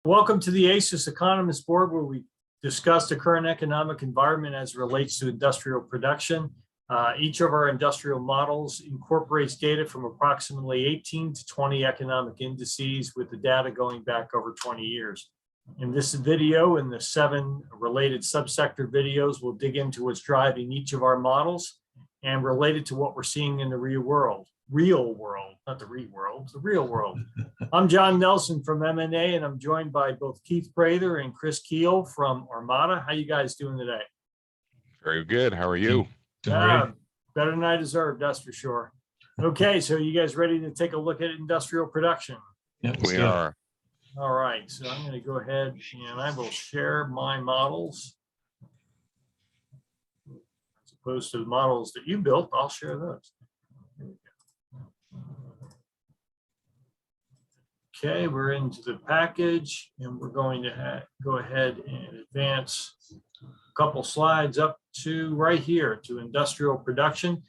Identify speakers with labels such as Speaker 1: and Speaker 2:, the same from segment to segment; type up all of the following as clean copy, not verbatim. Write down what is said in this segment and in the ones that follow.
Speaker 1: Welcome to the ASIS Economist Board, where we discuss the current economic environment as it relates to industrial production. Each of our industrial models incorporates data from approximately 18 to 20 economic indices, with the data going back over 20 years. In this video and the 7 related subsector videos, we'll dig into what's driving each of our models and related to what we're seeing in the real world, not the real world, the real world. I'm John Nelson from M&A, and I'm joined by both Keith Prather and Chris Keel from Armada. How you guys doing today?
Speaker 2: Very good. How are you?
Speaker 1: Better than I deserve, that's for sure. Okay, so you guys ready to take a look at industrial production?
Speaker 2: Yep, we are.
Speaker 1: All right, so I'm going to go ahead and I will share my models. As opposed to the models that you built, I'll share those. Okay, we're into the package, and we're going to go ahead and advance a couple slides up to right here to industrial production.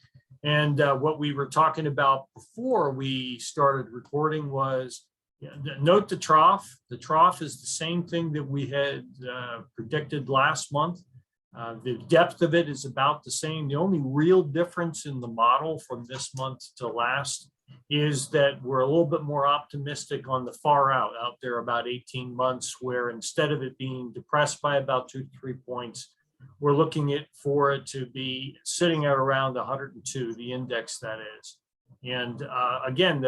Speaker 1: And what we were talking about before we started recording was, note the trough. The trough is the same thing that we had predicted last month. The depth of it is about the same. The only real difference in the model from this month to last is that we're a little bit more optimistic on the far out there about 18 months, where instead of it being depressed by about 2 to 3 points, we're looking for it to be sitting at around 102, the index that is. And again,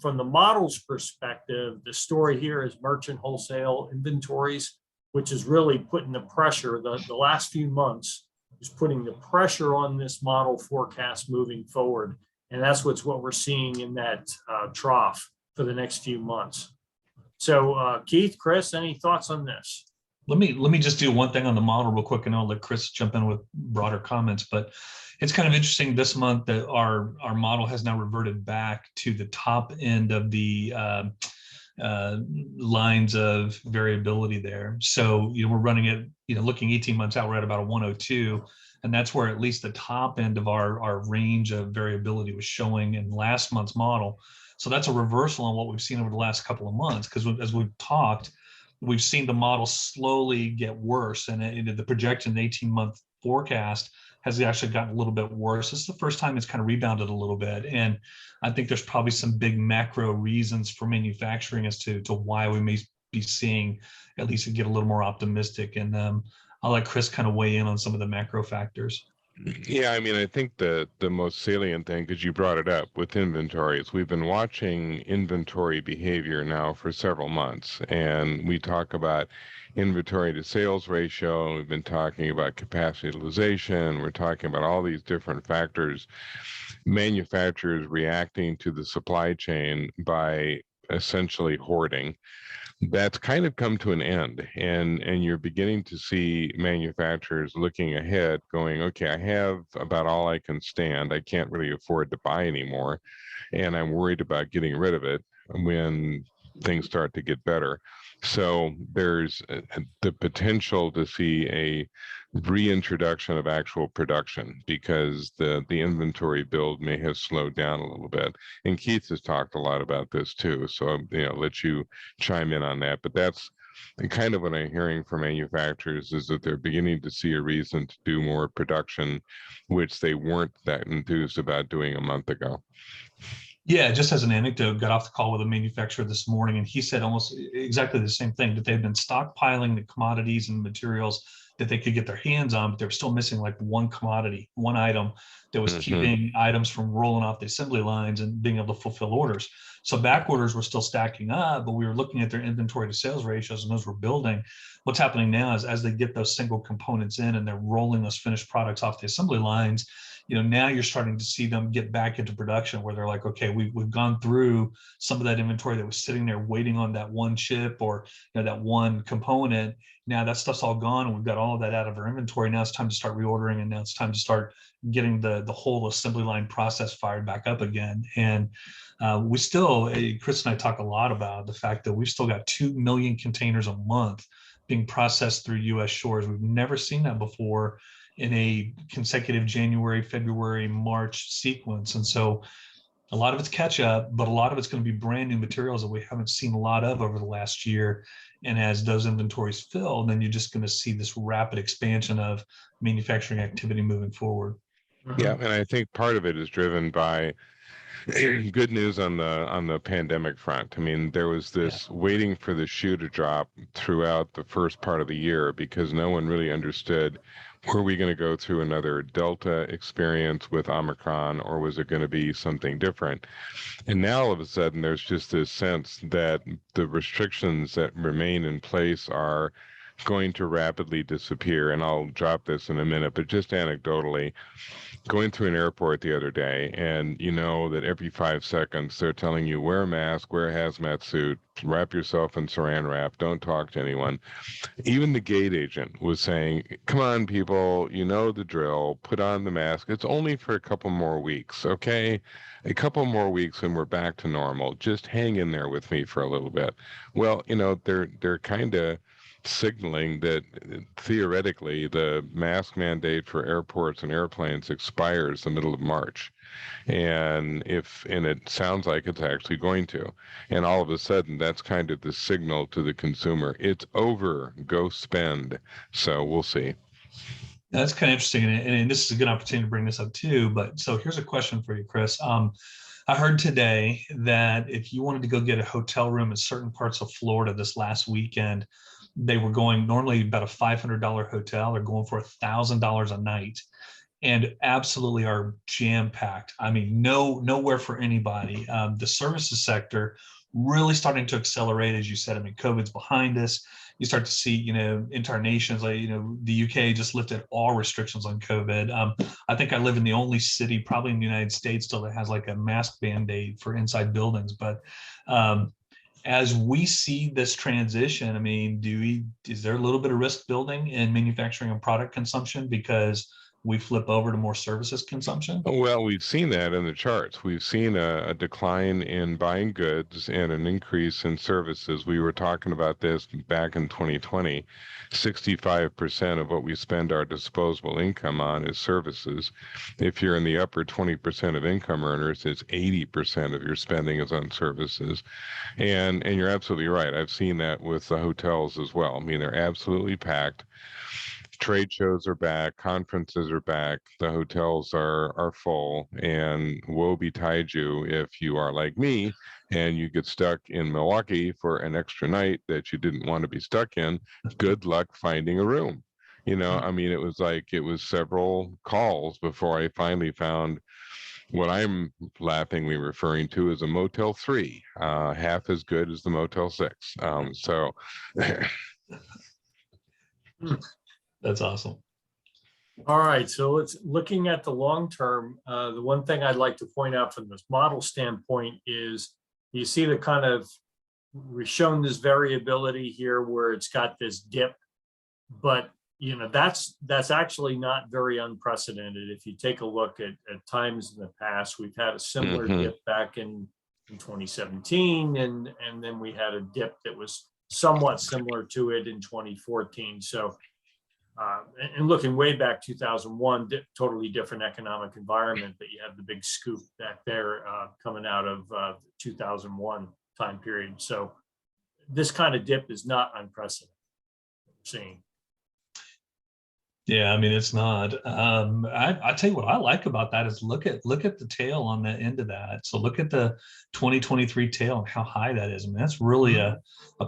Speaker 1: from the model's perspective, the story here is merchant wholesale inventories, which is really putting the pressure, the last few months is putting the pressure on this model forecast moving forward. And that's what we're seeing in that trough for the next few months. So Keith, Chris, any thoughts on this?
Speaker 3: Let me just do one thing on the model real quick, and I'll let Chris jump in with broader comments. But it's kind of interesting this month that our model has now reverted back to the top end of the lines of variability there. So we're running it, looking 18 months out, we're at about a 102. And that's where at least the top end of our range of variability was showing in last month's model. So that's a reversal on what we've seen over the last couple of months, because as we've talked, we've seen the model slowly get worse, and the projection, the 18-month forecast, has actually gotten a little bit worse. This is the first time it's kind of rebounded a little bit. And I think there's probably some big macro reasons for manufacturing as to why we may be seeing at least it get a little more optimistic. And I'll let Chris kind of weigh in on some of the macro factors.
Speaker 2: Yeah, I mean, I think the most salient thing, because you brought it up with inventories, we've been watching inventory behavior now for several months, and we talk about inventory to sales ratio. We've been talking about capacity utilization. We're talking about all these different factors, manufacturers reacting to the supply chain by essentially hoarding. That's kind of come to an end, and you're beginning to see manufacturers looking ahead going, okay, I have about all I can stand. I can't really afford to buy anymore, and I'm worried about getting rid of it when things start to get better. So there's the potential to see a reintroduction of actual production, because the inventory build may have slowed down a little bit. And Keith has talked a lot about this too, so let you chime in on that. But that's kind of what I'm hearing from manufacturers, is that they're beginning to see a reason to do more production, which they weren't that enthused about doing a month ago.
Speaker 3: Yeah, just as an anecdote, got off the call with a manufacturer this morning, and he said almost exactly the same thing, that they've been stockpiling the commodities and materials that they could get their hands on, but they're still missing like one commodity, one item that was keeping items from rolling off the assembly lines and being able to fulfill orders. So back orders were still stacking up, but we were looking at their inventory to sales ratios, and those were building. What's happening now is, as they get those single components in and they're rolling those finished products off the assembly lines, now you're starting to see them get back into production, where they're like, okay, we've gone through some of that inventory that was sitting there waiting on that one chip or that one component. Now that stuff's all gone, and we've got all of that out of our inventory. Now it's time to start reordering, and now it's time to start getting the whole assembly line process fired back up again. And we still, Chris and I talk a lot about the fact that we've still got 2 million containers a month being processed through U.S. shores. We've never seen that before in a consecutive January, February, March sequence. And so A lot of it's catch up, but a lot of it's going to be brand new materials that we haven't seen a lot of over the last year. And as those inventories fill, then you're just going to see this rapid expansion of manufacturing activity moving forward.
Speaker 2: Yeah, and I think part of it is driven by good news on the pandemic front. I mean, there was this waiting for the shoe to drop throughout the first part of the year because no one really understood, were we going to go through another Delta experience with Omicron, or was it going to be something different? And now all of a sudden there's just this sense that the restrictions that remain in place are going to rapidly disappear. And I'll drop this in a minute, but just anecdotally, going through an airport the other day, and you know that every 5 seconds they're telling you, wear a mask, wear a hazmat suit, wrap yourself in saran wrap, don't talk to anyone. Even the gate agent was saying, come on people, you know the drill, put on the mask, it's only for a couple more weeks, okay? A couple more weeks and we're back to normal, just hang in there with me for a little bit. Well, you know, they're kind of signaling that theoretically the mask mandate for airports and airplanes expires the middle of March. And it sounds like it's actually going to. And all of a sudden that's kind of the signal to the consumer. It's over, go spend. So we'll see.
Speaker 3: That's kind of interesting. And this is a good opportunity to bring this up too. But so here's a question for you, Chris. I heard today that if you wanted to go get a hotel room in certain parts of Florida this last weekend, they were going normally about a $500 hotel. They're going for $1,000 a night, and absolutely are jam packed. I mean, nowhere for anybody. The services sector really starting to accelerate, as you said. I mean, COVID's behind us. You start to see, you know, entire nations, like, you know, the UK just lifted all restrictions on COVID. I think I live in the only city probably in the United States still that has like a mask mandate for inside buildings. But as we see this transition, I mean, is there a little bit of risk building in manufacturing and product consumption because we flip over to more services consumption?
Speaker 2: Well, we've seen that in the charts. We've seen a decline in buying goods and an increase in services. We were talking about this back in 2020. 65% of what we spend our disposable income on is services. If you're in the upper 20% of income earners, it's 80% of your spending is on services. And you're absolutely right. I've seen that with the hotels as well. I mean, they're absolutely packed. Trade shows are back, conferences are back, the hotels are full, and woe betide you if you are like me and you get stuck in Milwaukee for an extra night that you didn't want to be stuck in. Good luck finding a room. You know, I mean, it was several calls before I finally found what I'm laughingly referring to as a Motel 3, half as good as the Motel 6. So
Speaker 3: That's awesome.
Speaker 1: All right, so let's looking at the long term. The one thing I'd like to point out from this model standpoint is you see the kind of, we've shown this variability here where it's got this dip, but you know, that's actually not very unprecedented. If you take a look at times in the past, we've had a similar dip back in 2017, and then we had a dip that was somewhat similar to it in 2014. So and looking way back 2001, totally different economic environment, but you have the big scoop back there coming out of 2001 time period. So this kind of dip is not unprecedented. Seeing.
Speaker 3: Yeah, I mean, it's not. I tell you what I like about that is look at the tail on the end of that. So look at the 2023 tail and how high that is. I mean, that's really a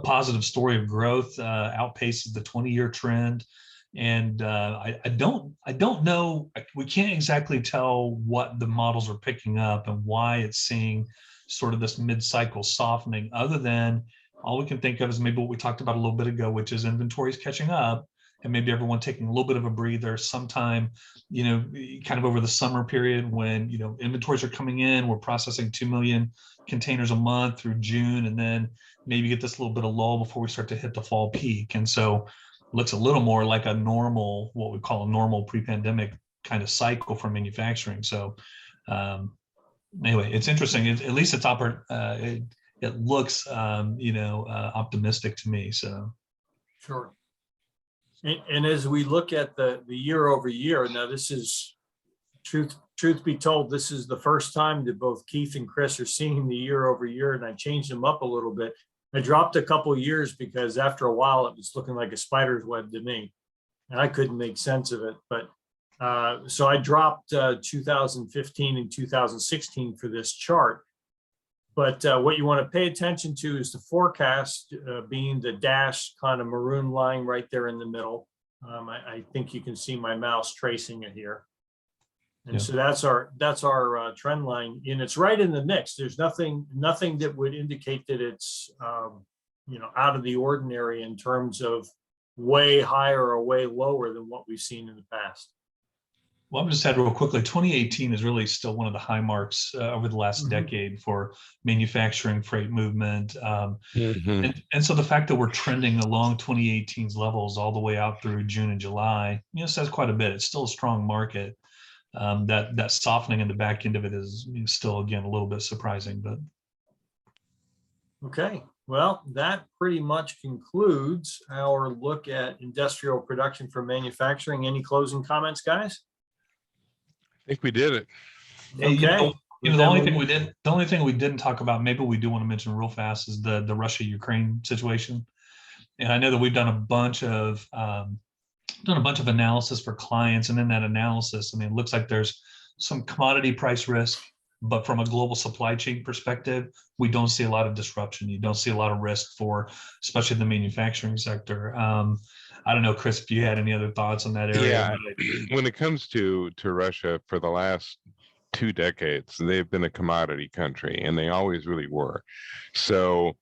Speaker 3: positive story of growth, outpaces the 20-year trend. And I don't know, we can't exactly tell what the models are picking up and why it's seeing sort of this mid-cycle softening, other than all we can think of is maybe what we talked about a little bit ago, which is inventories catching up and maybe everyone taking a little bit of a breather sometime, you know, kind of over the summer period when, you know, inventories are coming in, we're processing 2 million containers a month through June, and then maybe get this little bit of lull before we start to hit the fall peak. And so looks a little more like a normal, what we call a normal pre-pandemic kind of cycle for manufacturing. So anyway, it's interesting. At least it's it looks, optimistic to me. So
Speaker 1: sure. And as we look at the year over year, now this is Truth be told, this is the first time that both Keith and Chris are seeing the year over year, and I changed them up a little bit. I dropped a couple years because after a while it was looking like a spider's web to me, and I couldn't make sense of it. But so I dropped 2015 and 2016 for this chart. But what you want to pay attention to is the forecast being the dashed kind of maroon line right there in the middle. I think you can see my mouse tracing it here. And so that's our trend line, and it's right in the mix. There's nothing that would indicate that it's out of the ordinary in terms of way higher or way lower than what we've seen in the past.
Speaker 3: Well, I'm just add real quickly, 2018 is really still one of the high marks over the last decade for manufacturing, freight movement. And so the fact that we're trending along 2018's levels all the way out through June and July, says quite a bit. It's still a strong market. That softening in the back end of it is still, again, a little bit surprising. But
Speaker 1: okay, well, that pretty much concludes our look at industrial production for manufacturing. Any closing comments, guys?
Speaker 2: I think we did it.
Speaker 1: Okay.
Speaker 3: The only thing we didn't talk about, maybe we do want to mention real fast, is the Russia-Ukraine situation. And I know that we've done a bunch of analysis for clients, and in that analysis, it looks like there's some commodity price risk, but from a global supply chain perspective, we don't see a lot of disruption. You don't see a lot of risk for, especially the manufacturing sector. I don't know, Chris, if you had any other thoughts on that area.
Speaker 2: Yeah, when it comes to Russia, for the last 2 decades, they've been a commodity country, and they always really were. So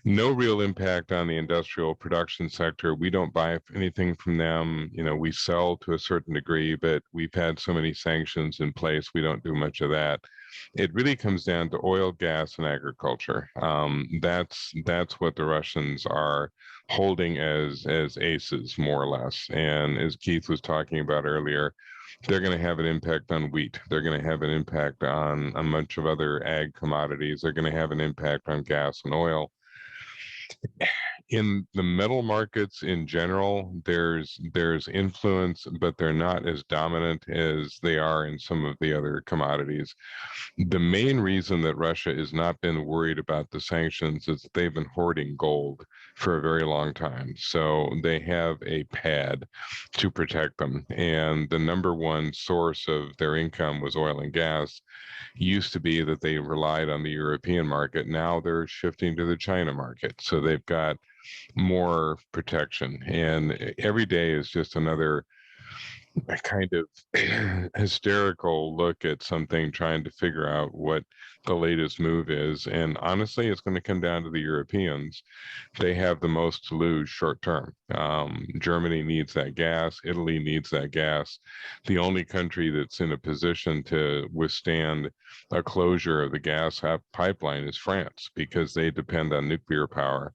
Speaker 2: no real impact on the industrial production sector. We don't buy anything from them. We sell to a certain degree, but we've had so many sanctions in place, we don't do much of that. It really comes down to oil, gas, and agriculture. That's what the Russians are holding as ASIS, more or less. And as Keith was talking about earlier, they're going to have an impact on wheat. They're going to have an impact on a bunch of other ag commodities. They're going to have an impact on gas and oil. In the metal markets in general, there's influence, but they're not as dominant as they are in some of the other commodities. The main reason that Russia has not been worried about the sanctions is that they've been hoarding gold for a very long time. So they have a pad to protect them. And the number one source of their income was oil and gas. Used to be that they relied on the European market. Now they're shifting to the China market. So they've got more protection, and every day is just another kind of hysterical look at something, trying to figure out what the latest move is. And honestly, it's going to come down to the Europeans. They have the most to lose short term. Germany needs that gas. Italy needs that gas. The only country that's in a position to withstand a closure of the gas pipeline is France, because they depend on nuclear power.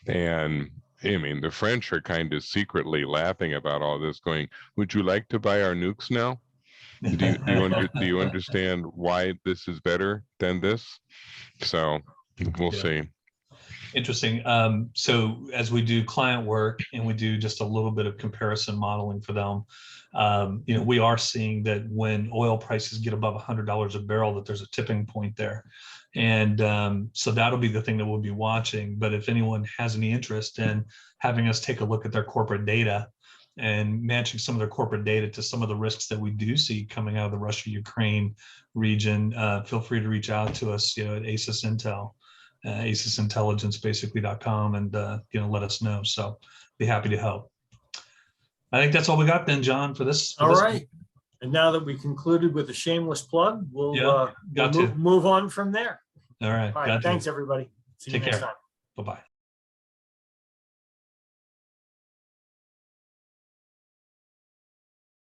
Speaker 2: And the French are kind of secretly laughing about all this, going, "Would you like to buy our nukes now? Do you understand why this is better than this?" So we'll see.
Speaker 3: Interesting. So as we do client work and we do just a little bit of comparison modeling for them, we are seeing that when oil prices get above $100 a barrel, that there's a tipping point there. And so that'll be the thing that we'll be watching. But if anyone has any interest in having us take a look at their corporate data and matching some of their corporate data to some of the risks that we do see coming out of the Russia-Ukraine region, feel free to reach out to us, at ASIS Intel, asisintelligence.com, and let us know. So be happy to help. I think that's all we got then, John, for this.
Speaker 1: All right. And now that we concluded with a shameless plug, we'll move on from there.
Speaker 3: All right.
Speaker 1: All right. Thanks, everybody. See you next time.
Speaker 3: Bye-bye.